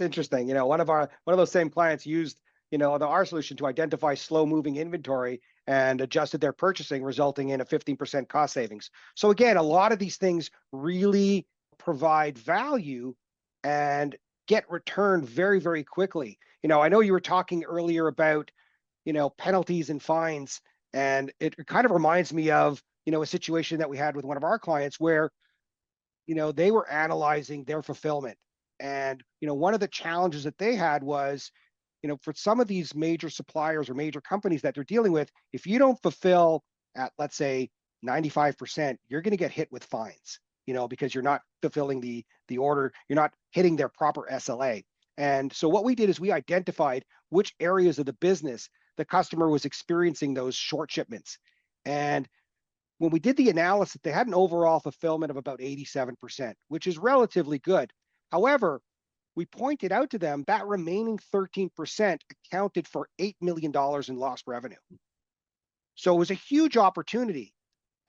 interesting. One of those same clients used, our solution to identify slow moving inventory and adjusted their purchasing, resulting in a 15% cost savings. So again, a lot of these things really provide value and get returned very, very quickly. I know you were talking earlier about, penalties and fines, and it kind of reminds me of, a situation that we had with one of our clients where, they were analyzing their fulfillment. And, one of the challenges that they had was, for some of these major suppliers or major companies that they're dealing with, if you don't fulfill at, let's say, 95%, you're going to get hit with fines, because you're not fulfilling the order, you're not hitting their proper SLA. And so what we did is we identified which areas of the business the customer was experiencing those short shipments. And when we did the analysis, they had an overall fulfillment of about 87%, which is relatively good. However, we pointed out to them that remaining 13% accounted for $8 million in lost revenue. So it was a huge opportunity.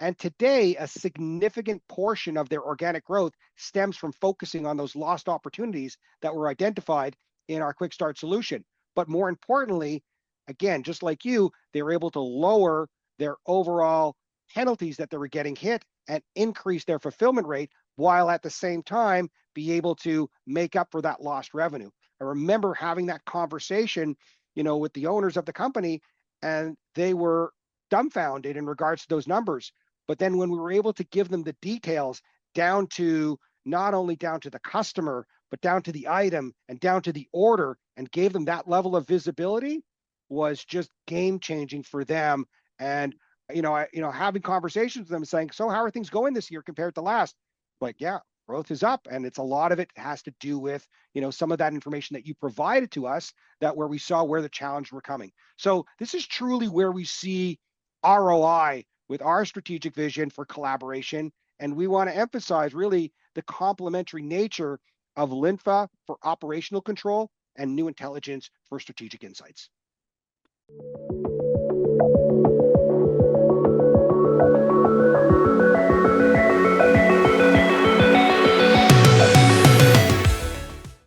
And today, a significant portion of their organic growth stems from focusing on those lost opportunities that were identified in our Quick Start solution. But more importantly, again, just like you, they were able to lower their overall penalties that they were getting hit and increase their fulfillment rate, while at the same time be able to make up for that lost revenue. I remember having that conversation, with the owners of the company, and they were dumbfounded in regards to those numbers. But then when we were able to give them the details down to not only down to the customer, but down to the item and down to the order, and gave them that level of visibility, was just game changing for them. And having conversations with them saying, so how are things going this year compared to last? Like, yeah, growth is up. And it's a lot of it has to do with, some of that information that you provided to us, that where we saw where the challenges were coming. So this is truly where we see ROI with our strategic vision for collaboration. And we want to emphasize really the complementary nature of Linfa for operational control and NewIntelligence for strategic insights.